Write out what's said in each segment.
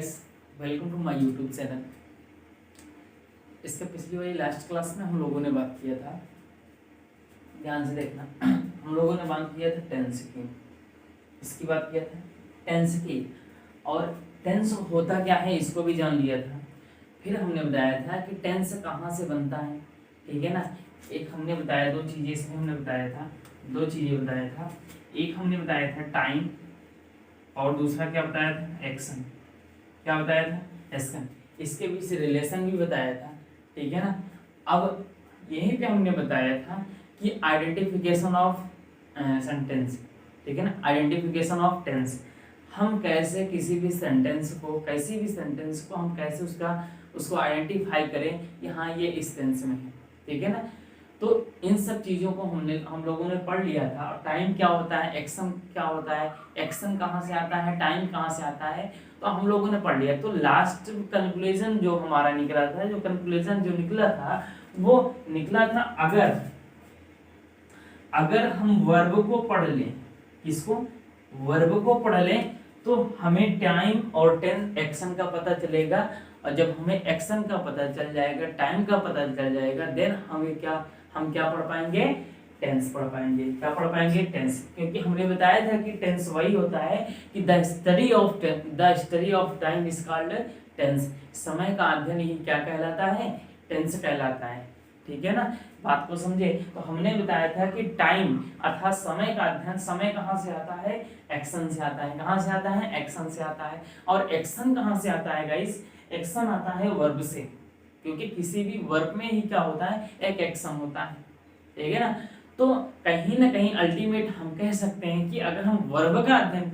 Guys, welcome to my YouTube channel. इसके पिछली वाली लास्ट क्लास में हम लोगों ने बात किया था, ध्यान से देखना। हम लोगों ने बात किया था टेंस की, इसकी बात किया था टेंस की, और टेंस होता क्या है इसको भी जान लिया था। फिर हमने बताया था कि टेंस कहाँ से बनता है, ठीक है ना। एक हमने बताया, दो चीज़ें इसमें हमने बताया था, दो चीज़ें बताया था। एक हमने बताया था टाइम, और दूसरा क्या बताया था, एक्शन। क्या बताया था, एक्शन। इसके बीच रिलेशन भी बताया था, ठीक है ना। अब यहीं पे हमने बताया था कि आइडेंटिफिकेशन ऑफ सेंटेंस, ठीक है ना, आइडेंटिफिकेशन ऑफ टेंस। हम कैसे किसी भी सेंटेंस को, कैसी भी सेंटेंस को हम कैसे उसको आइडेंटिफाई करें कि हाँ ये इस टेंस में है, ठीक है ना। तो इन सब चीज़ों को हम लोगों ने पढ़ लिया था। और टाइम क्या होता है, एक्शन क्या होता है, एक्शन कहाँ से आता है, टाइम कहाँ से आता है, तो हम लोगों ने पढ़ लिया। तो लास्ट कंक्लूजन जो हमारा निकला था, जो कंक्लूजन जो निकला था वो निकला था, अगर हम वर्ब को पढ़ लें, किसको, वर्ब को पढ़ लें, तो हमें टाइम और टेंस एक्शन का पता चलेगा। और जब हमें एक्शन का पता चल जाएगा, टाइम का पता चल जाएगा, देन हम क्या पढ़ पाएंगे, टेंस पढ़ पाएंगे। क्या पढ़ पाएंगे, टेंस। क्योंकि हमने बताया था कि टेंस वही होता है कि the study of time is called tense. समय का अध्ययन ही क्या कहलाता है, टेंस कहलाता है, ठीक है ना। बात को समझे। तो हमने बताया था कि टाइम अर्थात समय का अध्ययन, समय कहाँ से आता है, एक्शन से आता है। कहाँ से आता है, एक्शन से आता है। और एक्शन कहाँ से आता है गाइस, एक्शन आता है वर्ब से। क्योंकि किसी भी वर्ब में ही क्या होता है, एक एक्शन होता है, ठीक है ना। तो कहीं ना कहीं अल्टीमेट हम कह सकते हैं कि अगर हम वर्ब का अध्ययन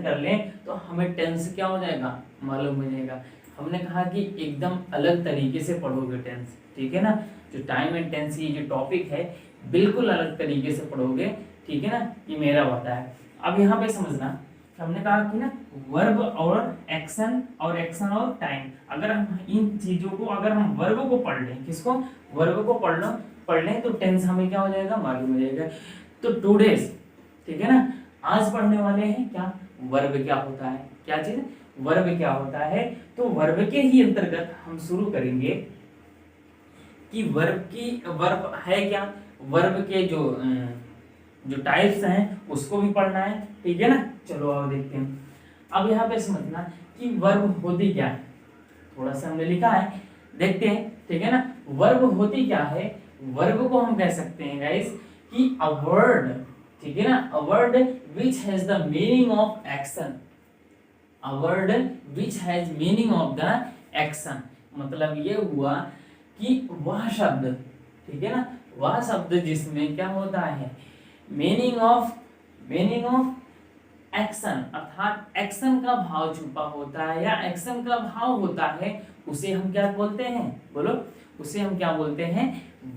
कर लें तो हमें टेंस क्या हो जाएगा, मालूम हो जाएगा। हमने कहा कि एकदम अलग तरीके से पढ़ोगे टेंस, ठीक है ना। जो टाइम एंड टेंस ये जो टॉपिक है बिल्कुल अलग तरीके से पढ़ोगे, ठीक है ना। ये मेरा होता है। अब यहाँ पे समझना, हमने कहा कि ना वर्ब और एक्शन और टाइम, अगर हम इन चीजों को, अगर हम वर्ब को पढ़ लें, किसको, वर्ब को पढ़ लें तो टेंस हमें क्या हो जाएगा, मालूम हो जाएगा। तो टुडेज, ठीक है ना, आज पढ़ने वाले हैं क्या, वर्ब क्या होता है, क्या चीज, वर्ब क्या होता है। तो वर्ब के ही अंतर्गत हम शुरू करेंगे कि वर्ब है क्या, वर्ब के जो टाइप्स हैं उसको भी पढ़ना है, ठीक है ना। चलो आओ देखते हैं। अब यहाँ पे समझना कि वर्ब होती क्या है, थोड़ा सा हमने लिखा है, देखते हैं, ठीक है ना। वर्ब होती क्या है, वर्ब को हम कह सकते हैं गाइस कि अ वर्ड, ठीक है ना, a word which has the meaning of action, a word which has meaning of the action. मतलब ये हुआ कि वह शब्द, ठीक है ना, वह शब्द जिसमें क्या होता है, मीनिंग ऑफ एक्शन, अर्थात एक्शन का भाव छुपा होता है या एक्शन का भाव होता है, उसे हम क्या बोलते हैं, बोलो, उसे हम क्या बोलते हैं,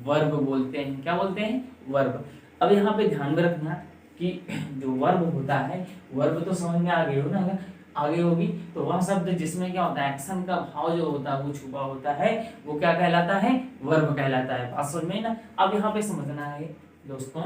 वर्ब बोलते हैं। क्या बोलते हैं, वर्ब। अब यहाँ पे ध्यान में रखना कि जो वर्ब होता है, वर्ब तो समझ में आ गई हो ना, आगे होगी, तो वह शब्द जिसमें क्या होता है, एक्शन का भाव जो होता है वो छुपा होता है, वो क्या कहलाता है, वर्ब कहलाता है। बात समझ में ना। अब यहाँ पे समझना है दोस्तों,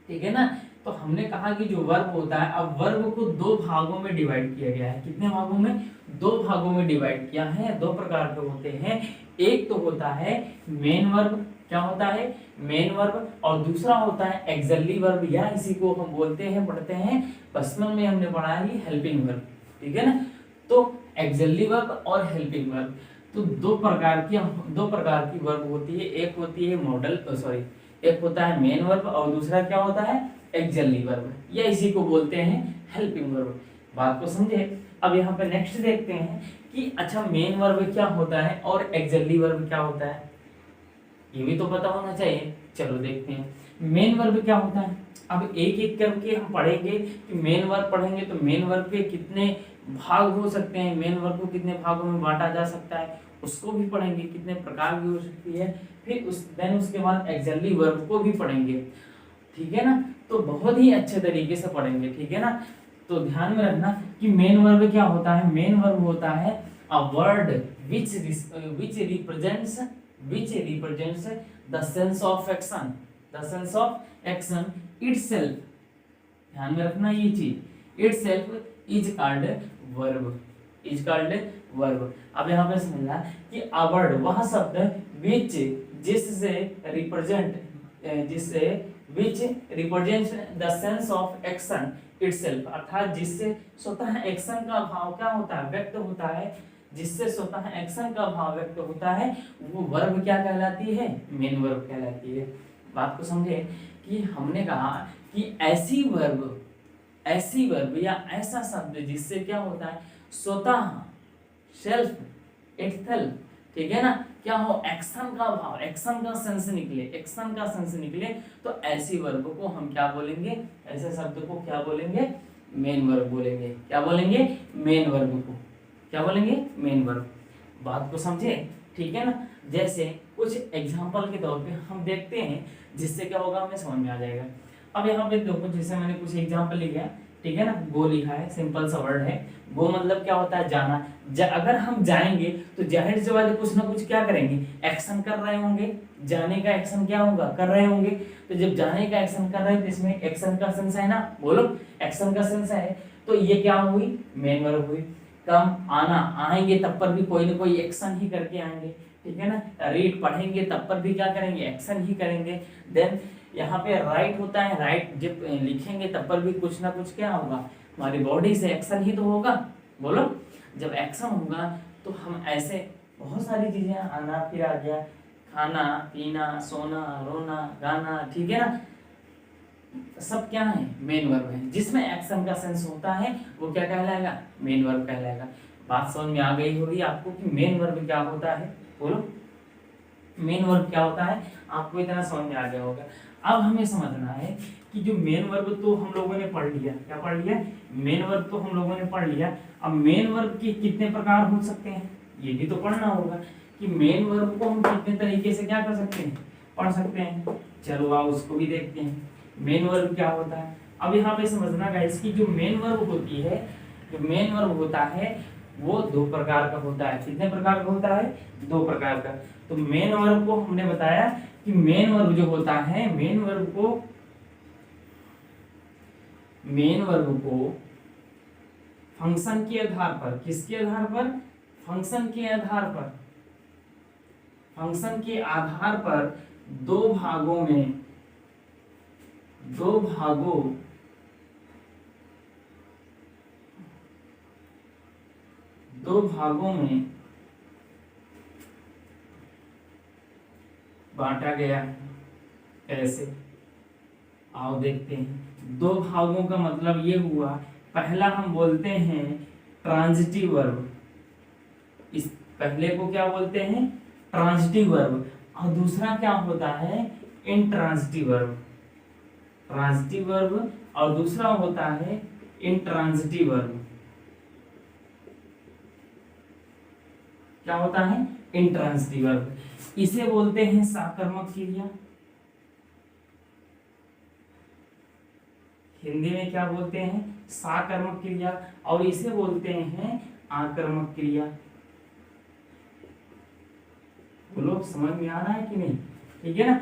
ठीक है ना। तो हमने कहा कि जो वर्ब होता है, अब वर्ब को दो भागों में डिवाइड किया गया है। कितने भागों में, दो भागों में डिवाइड किया है। दो प्रकार के होते हैं, एक तो होता है मेन वर्ब, क्या होता है, मेन वर्ब, और दूसरा होता है एक्सली वर्ब, या इसी को हम बोलते हैं, पढ़ते हैं बचपन में हमने पढ़ा ही हेल्पिंग वर्ब, ठीक है ना। तो एक्सली वर्ब और हेल्पिंग वर्ब, तो दो प्रकार की वर्ब होती है। एक होती है मॉडल, सॉरी, एक होता है मेन वर्ब और दूसरा क्या होता है, एक्सली वर्ब, या इसी को बोलते हैं हेल्पिंग वर्ब। बात को समझे। अब यहाँ पे नेक्स्ट देखते हैं कि अच्छा मेन वर्ब क्या होता है और एक्सली वर्ब क्या होता है, ये भी तो पता होना चाहिए। चलो देखते हैं मेन वर्ब क्या होता है। अब एक एक करके हम पढ़ेंगे कि मेन वर्ब पढ़ेंगे तो मेन वर्ब के कितने भाग हो सकते हैं, मेन वर्ब को कितने भागों में बांटा जा सकता है उसको भी पढ़ेंगे, कितने प्रकार की हो सकती है। फिर उसके बाद एक्सली वर्ब को भी पढ़ेंगे, ठीक है ना। तो बहुत ही अच्छे तरीके से पढ़ेंगे, ठीक है ना। तो ध्यान में रखना कि मेन वर्ब क्या होता है, मेन वर्ब होता है a word which represents the sense of action itself। ध्यान में रखना ये चीज, itself is called verb, is called verb. अब यहाँ पे समझना कि अ वर्ड वह शब्द विच जिससे represents the sense of action itself, अर्थात जिससे स्वतः एक्शन का भाव क्या होता है, व्यक्त होता है, जिससे स्वतः एक्शन का भाव व्यक्त होता है, वो वर्ब क्या कहलाती है, मेन वर्ब कहलाती है। बात को समझे कि हमने कहा कि ऐसी वर्ब या ऐसा शब्द जिससे क्या होता है, स्वतः सेल्फ इटसेल्फ, ठीक है ना, क्या हो, एक्शन का भाव, एक्शन का सेंस निकले, तो ऐसी वर्ब को हम क्या बोलेंगे, ऐसे शब्द को क्या बोलेंगे, मेन वर्ब बोलेंगे। क्या बोलेंगे, मेन वर्ब को क्या बोलेंगे, मेन वर्ब। बात को समझे, ठीक है ना। जैसे कुछ एग्जांपल के तौर पे हम देखते हैं, जिससे क्या होगा, हमें समझ में आ जाएगा। अब यहाँ पे देखो, जैसे मैंने कुछ एग्जांपल लिखा, ठीक है ना, गो लिखा है, सिंपल सा वर्ड है। गो मतलब क्या होता है, जाना। अगर हम जाएंगे तो जाहिर सी बात है कुछ ना कुछ क्या करेंगे, एक्शन कर रहे होंगे, जाने का एक्शन क्या होगा, कर रहे होंगे। तो जब जाने का एक्शन कर रहे हैं तो इसमें एक्शन का सेंस है ना, बोलो, एक्शन का सेंस है, तो ये क्या हुई, मेन वर्ब हुई। कम, आना, आएंगे तब पर भी कोई ना कोई एक्शन ही करके आएंगे, ठीक है ना। रीड, पढ़ेंगे तब पर भी क्या करेंगे, एक्शन ही करेंगे। देन यहाँ पे राइट होता है, राइट जब लिखेंगे तब पर भी कुछ ना कुछ क्या होगा, हमारी बॉडी से एक्शन ही तो होगा, बोलो। जब एक्शन होगा तो हम ऐसे बहुत सारी चीजें, आना, फिर आ गया, खाना, पीना, सोना, रोना, गाना, ठीक है ना, सब क्या है, मेन वर्ब है। जिसमें एक्शन का सेंस होता है वो क्या कहलाएगा, मेन वर्ब कहलाएगा। बात समझ में आ गई होगी आपको कि मेन वर्ब क्या होता है, बोलो, मेन वर्ब क्या होता है, आपको इतना समझ में आ गया होगा। अब हमें समझना है कि जो मेन वर्ब तो हम लोगों ने पढ़ लिया, क्या पढ़ लिया, मेन वर्ब तो हम लोगों ने पढ़ लिया। अब मेन वर्ब के कितने प्रकार हो सकते हैं, ये भी तो पढ़ना होगा कि मेन वर्ब को हम कितने तरीके से क्या कर सकते हैं, पढ़ सकते हैं। चलो आओ उसको भी देखते हैं, मेन वर्ब क्या होता है। अब यहाँ पे समझना गाइस कि जो मेन वर्ब होती है, जो मेन वर्ब होता है वो दो प्रकार का होता है। कितने प्रकार का होता है, दो प्रकार का। तो मेन वर्ब को हमने बताया कि मेन वर्ब जो होता है, मेन वर्ब को फंक्शन के आधार पर, किसके आधार पर, फंक्शन के आधार पर, फंक्शन के आधार पर दो भागों में बांटा गया है। ऐसे आओ देखते हैं। दो भागों का मतलब ये हुआ, पहला हम बोलते हैं ट्रांजिटिव वर्ब, इस पहले को क्या बोलते हैं, ट्रांजिटिव वर्ब, और दूसरा क्या होता है, इंट्रांजिटिव वर्ब। ट्रांजिटिव वर्ब और दूसरा होता है इंट्रांजिटिव वर्ब। क्या होता है, इंट्रांजिटिव वर्ब। इसे बोलते हैं साकर्मक क्रिया, हिंदी में क्या बोलते हैं, साकर्मक क्रिया, और इसे बोलते हैं आकर्मक क्रिया। बोलो समझ में आ रहा है कि नहीं, ठीक है ना।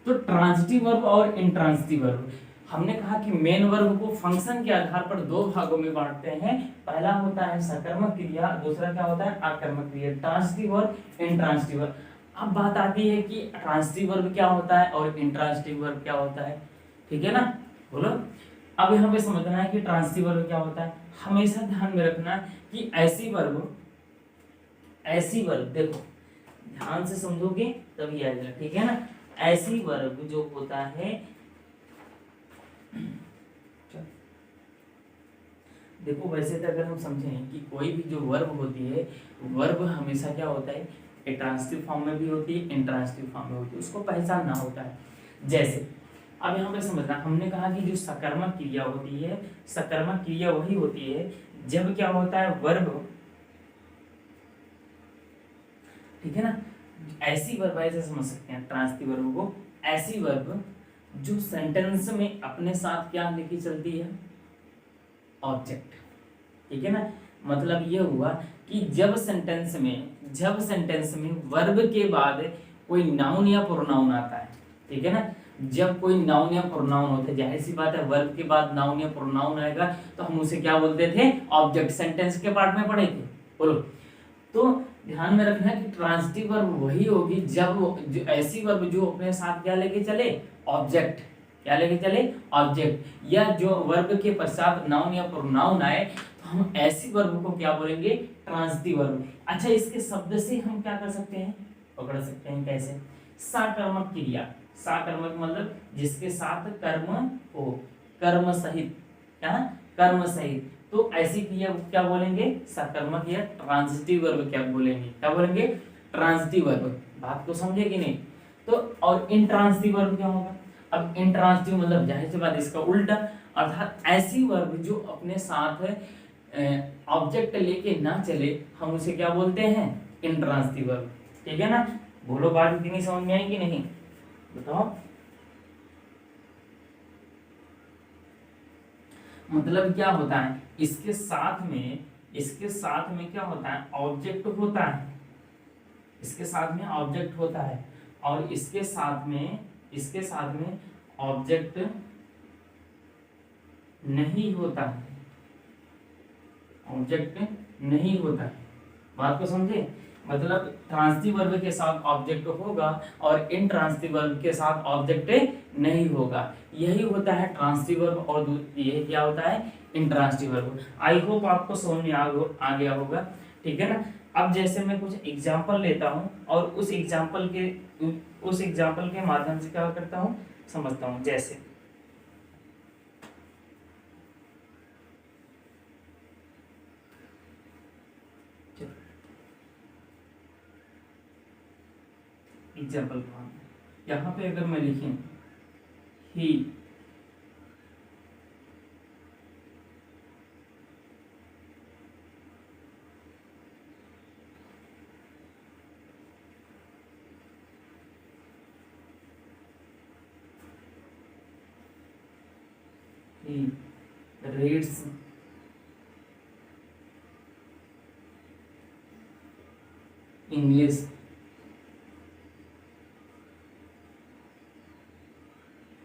तो ट्रांजिटिव वर्ब और इंट्रांजिटिव वर्ब, हमने कहा कि मेन वर्ब को फंक्शन के आधार पर दो भागों में बांटते हैं। पहला होता है सकर्मक क्रिया, दूसरा क्या होता है, आकर्मक क्रिया, ट्रांजिटिव वर्ब, इंट्रांजिटिव वर्ब। अब बात आती है कि ट्रांजिटिव वर्ब क्या होता है और इंट्रांजिटिव वर्ब क्या होता है, ठीक है ना, बोलो। अब यहाँ पे समझना है कि ट्रांजिटिव वर्ब क्या होता है। हमेशा ध्यान में रखना कि ऐसी वर्ब देखो ध्यान से समझोगे तभी आएगा, ठीक है ना। ऐसी वर्ब जो होता है, देखो वैसे तो अगर हम समझें कि कोई भी जो वर्ब होती है, वर्ब हमेशा क्या होता है, ट्रांजिटिव फॉर्म में भी होती है, इंट्रांजिटिव फॉर्म में होती है, उसको पहचानना होता है। जैसे अब यहाँ पे समझना, हमने कहा कि जो सकर्मक क्रिया होती है, सकर्मक क्रिया वही होती है जब क्या होता है, वर्ब, ठीक है ना, ऐसी वर्ब ऐसे समझ सकते हैं ट्रांजिटिव वर्ब को, ऐसी वर्ब जो सेंटेंस में अपने साथ क्या लेके चलती है, ऑब्जेक्ट, ठीक है ना। मतलब ये हुआ कि जब सेंटेंस में वर्ब के बाद कोई नाउन या प्रोनाउन आता है, ठीक है ना, जब कोई नाउन या प्रोनाउन होता है, जाहिर सी बात है वर्ब के बाद नाउन या प्रोनाउन आएगा तो हम उसे क्या बोलते थे, ऑब्जेक्ट। सेंटेंस के पार्ट में पढ़े थे, बोलो। तो ध्यान में रखना कि ट्रांजिटिव वर्ब वही होगी जब जो ऐसी वर्ब जो अपने साथ क्या लेके चले, ऑब्जेक्ट। क्या लेके चले, ऑब्जेक्ट। या जो वर्ब के पश्चात नाउन या प्रोनाउन आए तो हम ऐसी वर्ब को क्या बोलेंगे, ट्रांजिटिव वर्ब। अच्छा, इसके शब्द से हम क्या कर सकते हैं, पकड़ सकते हैं, कैसे, साकर्मक क्रिया। साकर्मक मतलब जिसके साथ कर्म हो, कर्म सहित, क्या, कर्म सहित। तो ऐसी क्रिया क्या बोलेंगे, सकर्मक या ट्रांजिटिव वर्ब क्या बोलेंगे, क्या बोलेंगे, ट्रांजिटिव वर्ब। बात को समझे कि नहीं। तो और इंट्रांजिटिव वर्ब क्या होगा, अब इंट्रांजिटिव मतलब जाहिर सी बात इसका उल्टा, अर्थात ऐसी वर्ब जो अपने साथ ऑब्जेक्ट लेके ना चले, हम उसे क्या बोलते हैं, इंट्रांजिटिव वर्ब। ठीक है ना, बोलो बात इतनी समझ में आई कि नहीं, बताओ। मतलब क्या होता है, इसके साथ में क्या होता है, ऑब्जेक्ट होता है, इसके साथ में ऑब्जेक्ट होता है, और इसके साथ में ऑब्जेक्ट नहीं होता है, ऑब्जेक्ट नहीं होता है। बात को समझे, मतलब ट्रांजिटिव वर्ब के साथ ऑब्जेक्ट होगा और इनट्रांजिटिव वर्ब के साथ ऑब्जेक्ट नहीं होगा। यही होता है ट्रांजिटिव वर्ब और यही क्या होता है, इंट्रांजिटिव वर्ब। आई होप आपको समझ में आ गया होगा, ठीक है ना। अब जैसे मैं कुछ एग्जांपल लेता हूँ और उस एग्जांपल के माध्यम से क्या करता हूँ, समझता हूँ। जैसे एग्जाम्पल यहाँ पे अगर मैं लिखूं ही, reads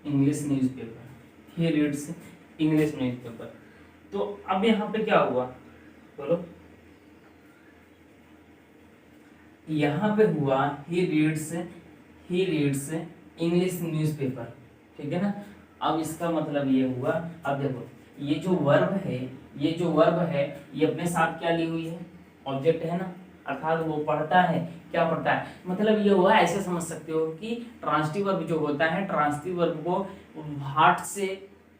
English newspaper, he reads English newspaper. तो अब यहाँ पे क्या हुआ, बोलो, यहाँ पे हुआ ही रीड्स इंग्लिश न्यूज़पेपर, ठीक है ना। अब इसका मतलब ये हुआ, अब देखो ये जो वर्ब है ये अपने साथ क्या ली हुई है, ऑब्जेक्ट है ना, अर्थात वो पढ़ता है, क्या पढ़ता है, मतलब ये हुआ, ऐसे समझ सकते हो कि ट्रांजिटिव वर्ब जो होता है, ट्रांजिटिव वर्ब को व्हाट से,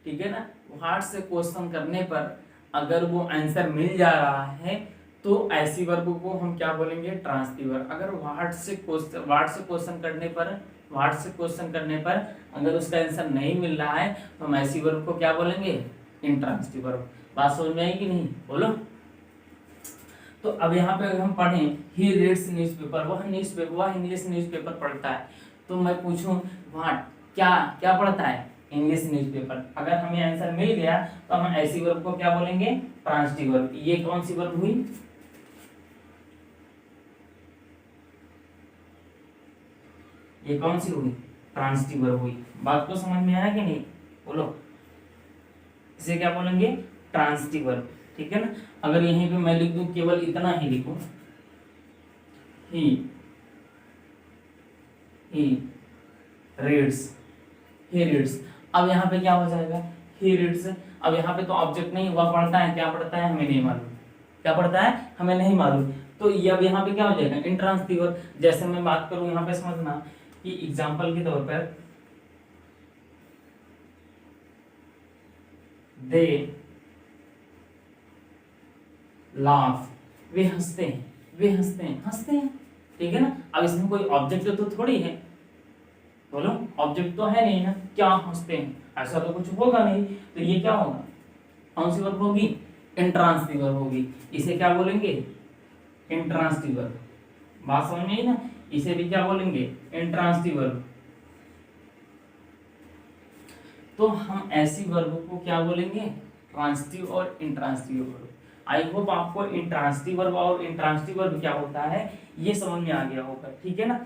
ठीक है ना, व्हाट से क्वेश्चन करने पर अगर वो आंसर मिल जा रहा है तो ऐसी वर्ब को हम क्या बोलेंगे, ट्रांजिटिव वर्ब। अगर व्हाट से क्वेश्चन करने पर अगर उसका आंसर नहीं मिल रहा है तो हम ऐसी वर्ब को क्या बोलेंगे, इंट्रांजिटिव वर्ब। बात समझ में आई कि नहीं, बोलो। तो अब यहाँ पे हम पढ़ें ही रीड्स न्यूज़पेपर, वह इंग्लिश न्यूज़पेपर पढ़ता है। तो मैं पूछूं व्हाट, क्या पढ़ता है, इंग्लिश न्यूज़पेपर। अगर हमें आंसर मिल गया तो हम ऐसी वर्ब को क्या बोलेंगे, ट्रांजिटिव वर्ब। ये कौन सी वर्ब हुई, ये कौन सी हुई, ट्रांजिटिव वर्ब हुई। बात को समझ में आया कि नहीं, बोलो। इसे क्या बोलेंगे, ट्रांजिटिव वर्ब, ठीक है ना। अगर यहीं पे मैं लिख दूं, केवल इतना ही लिखूं, ही रीड्स, अब यहाँ पे क्या हो जाएगा, ही रीड्स। अब यहाँ पे तो ऑब्जेक्ट नहीं हुआ, पढ़ता है, क्या पढ़ता है हमें नहीं मालूम, क्या पढ़ता है हमें नहीं मालूम। तो ये अब यहाँ पे क्या हो जाएगा, इंट्रांजिटिव वर्ब। जैसे मैं बात करूं यहाँ पे, समझना कि एग्जाम्पल के तौर पर दे लाफ, वे हंसते हैं, ठीक है ना। अब इसमें कोई ऑब्जेक्ट तो थोड़ी है, बोलो, ऑब्जेक्ट तो है नहीं ना, क्या हंसते हैं, ऐसा तो कुछ होगा नहीं। तो ये क्या होगा, कौन सी वर्ब होगी, इंट्रांजिटिव वर्ब होगी। इसे क्या बोलेंगे, इंट्रांजिटिव वर्ब। बात समझ में आई ना, इसे भी क्या बोलेंगे, इंट्रांजिटिव वर्ब। तो हम ऐसी वर्ब को क्या बोलेंगे, ट्रांजिटिव और इंट्रांजिटिव वर्ब। आई होप आपको इंट्रांजिटिव वर्ब और इंट्रांजिटिव वर्ब क्या होता है ये समझ में आ गया होगा, ठीक है ना।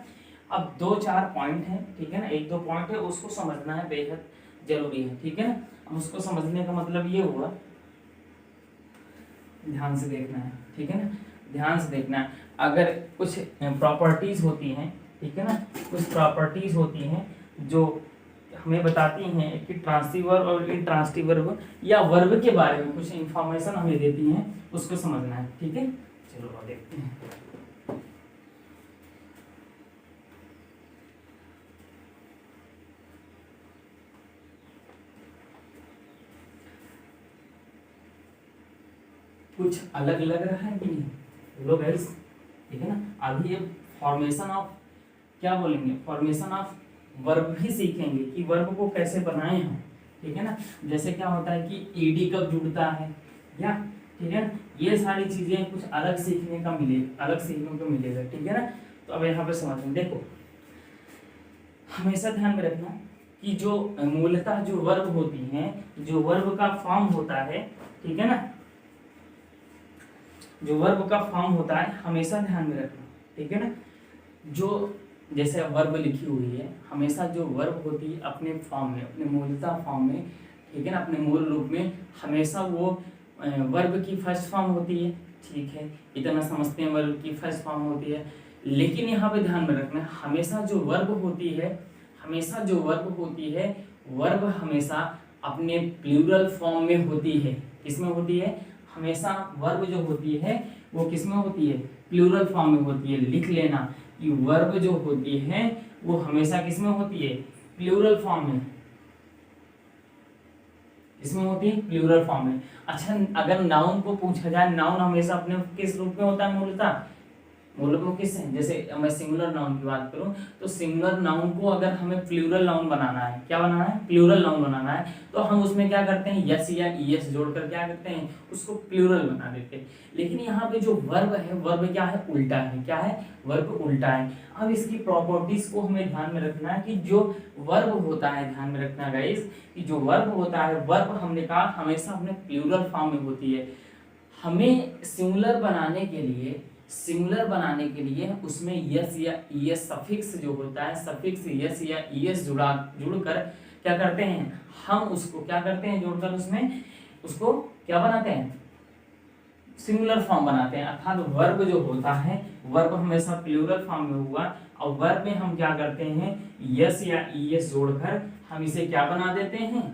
अब 2-4 पॉइंट है, ठीक है ना, 1-2 पॉइंट है, उसको समझना है, बेहद जरूरी है, ठीक है ना। अब उसको समझने का मतलब ये हुआ, ध्यान से देखना है, ठीक है ना, ध्यान से देखना है। अगर कुछ प्रॉपर्टीज होती हैं, ठीक है ना, कुछ प्रॉपर्टीज होती हैं जो हमें बताती हैं कि ट्रांसिटिव वर्ब और इंट्रांसिटिव वर्ब या वर्ब के बारे में कुछ इंफॉर्मेशन हमें देती हैं, उसको समझना है, ठीक है। चलो अब देखते हैं। कुछ अलग लग रहा है कि नहीं, बोलो गाइस, ठीक है ना। अभी ये फॉर्मेशन ऑफ, क्या बोलेंगे, फॉर्मेशन ऑफ वर्ब भी सीखेंगे कि वर्ब को कैसे बनाए हम, ठीक है ना। जैसे क्या होता है कि ईडी कब जुड़ता है, या ठीक है ना, ये सारी चीजें कुछ अलग सीखने का अलग सीखने को मिलेगा, ठीक है ना। तो अब यहाँ पे समझें, देखो हमेशा ध्यान में रखना कि जो मूलतः जो वर्ब होती हैं, जो वर्ब का फॉर्म होता है, ठीक है ना, जो वर्ब का फॉर्म होता है हमेशा ध्यान में रखना, ठीक है ना। जो जैसे वर्ब लिखी हुई है, हमेशा जो वर्ब होती है अपने फॉर्म में, अपने मूलतः फॉर्म में, ठीक है ना, अपने मूल रूप में, हमेशा वो वर्ब की फर्स्ट फॉर्म होती है, ठीक है, इतना समझते हैं, वर्ब की फर्स्ट फॉर्म होती है। लेकिन यहाँ पे ध्यान में रखना, हमेशा जो वर्ब होती है, हमेशा जो वर्ब होती है, वर्ब हमेशा अपने प्लूरल फॉर्म में होती है। किसमें होती है, हमेशा वर्ब जो होती है वो किसमें होती है, प्लूरल फॉर्म में होती है। लिख लेना कि वर्ब जो होती है वो हमेशा किसमें होती है, प्लूरल फॉर्म में, इसमें होती है प्लूरल फॉर्म में। अच्छा, अगर नाउन को पूछा जाए, नाउन हमेशा अपने किस रूप में होता है, मूलतः मूलक में किस है, जैसे मैं सिंगुलर नाउन की बात करूं तो सिंगुलर नाउन को अगर हमें प्लूरल नाउन बनाना है, क्या बनाना है, प्लूरल नाउन बनाना है, तो हम उसमें क्या करते हैं, यस या ईएस जोड़कर क्या करते हैं, उसको प्लूरल बना देते हैं। लेकिन यहाँ पे जो वर्ब है, वर्ब क्या है, उल्टा है, क्या है, वर्ब उल्टा है। अब इसकी प्रॉपर्टीज को हमें ध्यान में रखना है कि जो वर्ब होता है, ध्यान में रखना गाइस, कि जो वर्ब होता है, वर्ब हमने कहा हमेशा अपने प्लूरल फॉर्म में होती है। हमें सिंगुलर बनाने के लिए, सिंगुलर बनाने के लिए उसमें यस या ईएस सफिक्स जो होता है, सफिक्स यस या ईएस जुड़कर क्या करते हैं, हम उसको क्या करते हैं, जोड़कर उसमें उसको क्या बनाते हैं, सिंगुलर फॉर्म बनाते हैं। अर्थात वर्ब जो होता है, वर्ब हमेशा प्लूरल फॉर्म में हुआ, और वर्ब में हम क्या करते हैं, यस या ईएस जोड़कर हम इसे क्या बना देते हैं,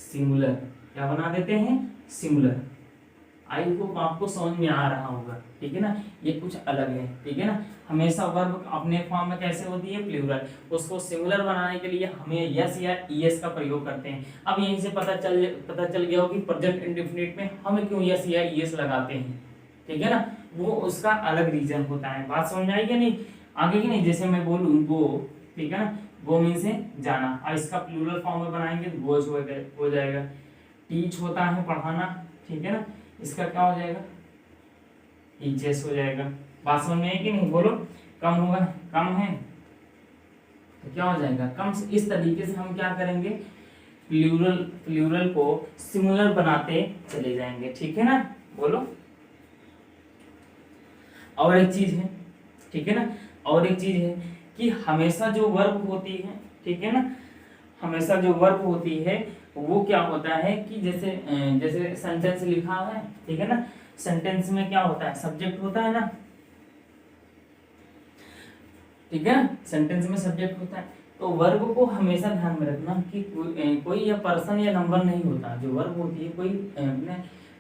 सिंगुलर। क्या बना देते हैं, सिंगुलर। आई होप आपको समझ में आ रहा होगा, ठीक है ना। ये कुछ अलग है, ठीक है ना। हमेशा वर्ब अपने फॉर्म में कैसे होती है, प्लूरल। उसको सिंगुलर बनाने के लिए हमें यस या ईएस का प्रयोग करते हैं। अब यहीं से पता चल गया हो कि प्रेजेंट इंडेफिनिट में हम क्यों यस या ईएस लगाते हैं, ठीक है ना। वो उसका अलग रीजन होता है। बात समझ आई कि नहीं, आगे की नहीं। जैसे मैं बोलूँ गो, ठीक है ना, गो मीन से जाना, अब इसका प्लूरल फॉर्म में बनाएंगे तो गोज हो जाएगा। टीच होता है पढ़ाना, ठीक है ना, इसका क्या हो जाएगा, टीचर्स हो जाएगा। बात समझ में है कि नहीं, बोलो। कम होगा, कम है तो क्या हो जाएगा, कम। इस तरीके से हम क्या करेंगे, प्लूरल को सिंगुलर बनाते चले जाएंगे, ठीक है ना, बोलो। और एक चीज है, ठीक है ना, और एक चीज है कि हमेशा जो वर्ब होती है, ठीक है ना, हमेशा जो वर्ब होती है वो क्या होता है कि जैसे सेंटेंस लिखा है, ठीक है ना, सेंटेंस में क्या होता है, सब्जेक्ट होता है ना, ठीक है, सेंटेंस में सब्जेक्ट होता है। तो वर्ब को हमेशा ध्यान में रखना कि कोई या पर्सन या नंबर नहीं होता। जो वर्ब होती है कोई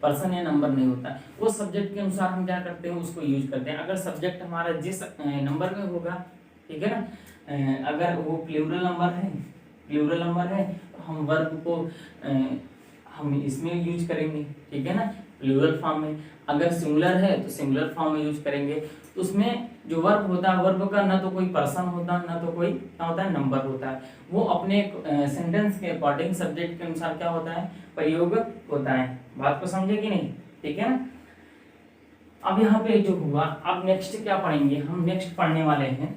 पर्सन या नंबर नहीं होता, वो सब्जेक्ट के अनुसार हम क्या करते हैं, उसको यूज करते हैं। अगर सब्जेक्ट हमारा जिस नंबर में होगा, ठीक है ना, अगर वो प्लूरल नंबर है तो हम वर्ब को हम इसमें यूज करेंगे, ठीक है ना, प्लूरल फॉर्म में। अगर सिंगुलर है तो सिंगुलर फॉर्म में यूज करेंगे। तो उसमें जो वर्ब होता है, वर्ब का ना तो कोई पर्सन होता है, ना तो कोई क्या होता है, नंबर होता है। वो अपने सेंटेंस के अकॉर्डिंग सब्जेक्ट के अनुसार क्या होता है, प्रयोग होता है। बात को समझे कि नहीं, ठीक है ना। अब यहाँ पे जो हुआ, अब नेक्स्ट क्या पढ़ेंगे हम, नेक्स्ट पढ़ने वाले हैं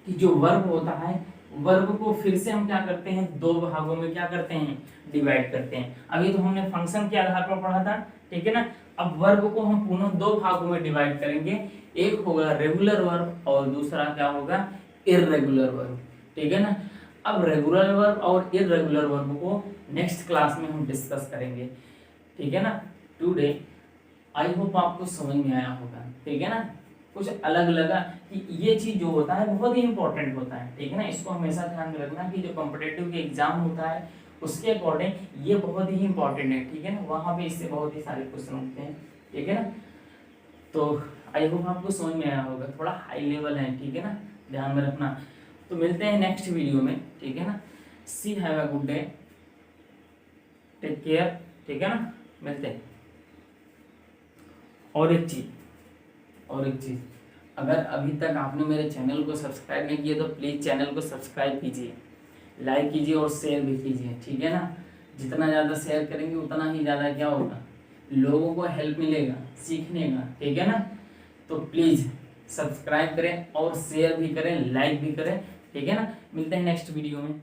कि जो वर्ब होता है, वर्ब को फिर से हम क्या करते हैं, दो भागों में क्या करते हैं, डिवाइड करते हैं। अभी तो हमने फंक्शन के आधार पर पढ़ा था, ठीक है ना। अब वर्ब को हम पुनः दो भागों में डिवाइड करेंगे। एक होगा रेगुलर वर्ब और दूसरा क्या होगा, इर्रेगुलर वर्ब, ठीक है ना। अब रेगुलर वर्ब और इर्रेगुलर वर्ब को नेक्स्ट क्लास में हम डिस्कस करेंगे, ठीक है ना। टुडे आई होप आपको समझ में आया होगा, ठीक है ना। कुछ अलग लगा कि ये चीज जो होता है बहुत ही इंपॉर्टेंट होता है, ठीक है ना। इसको हमेशा ध्यान में रखना कि जो कॉम्पिटिटिव के एग्जाम होता है उसके अकॉर्डिंग ये बहुत ही इंपॉर्टेंट है, ठीक है ना। वहां पे इससे बहुत ही सारे क्वेश्चन होते हैं, ठीक है ना। तो आई होप आपको समझ में आया होगा, थोड़ा हाई लेवल है, ठीक है ना, ध्यान में रखना। तो मिलते हैं नेक्स्ट वीडियो में, ठीक है ना। See have a good day, take care, ठीक है ना, मिलते हैं। और एक चीज, अगर अभी तक आपने मेरे चैनल को सब्सक्राइब नहीं किया तो प्लीज़ चैनल को सब्सक्राइब कीजिए, लाइक कीजिए और शेयर भी कीजिए, ठीक है ना। जितना ज़्यादा शेयर करेंगे उतना ही ज़्यादा क्या होगा, लोगों को हेल्प मिलेगा सीखने का, ठीक है ना। तो प्लीज़ सब्सक्राइब करें और शेयर भी करें, लाइक भी करें, ठीक है ना। मिलते हैं नेक्स्ट वीडियो में।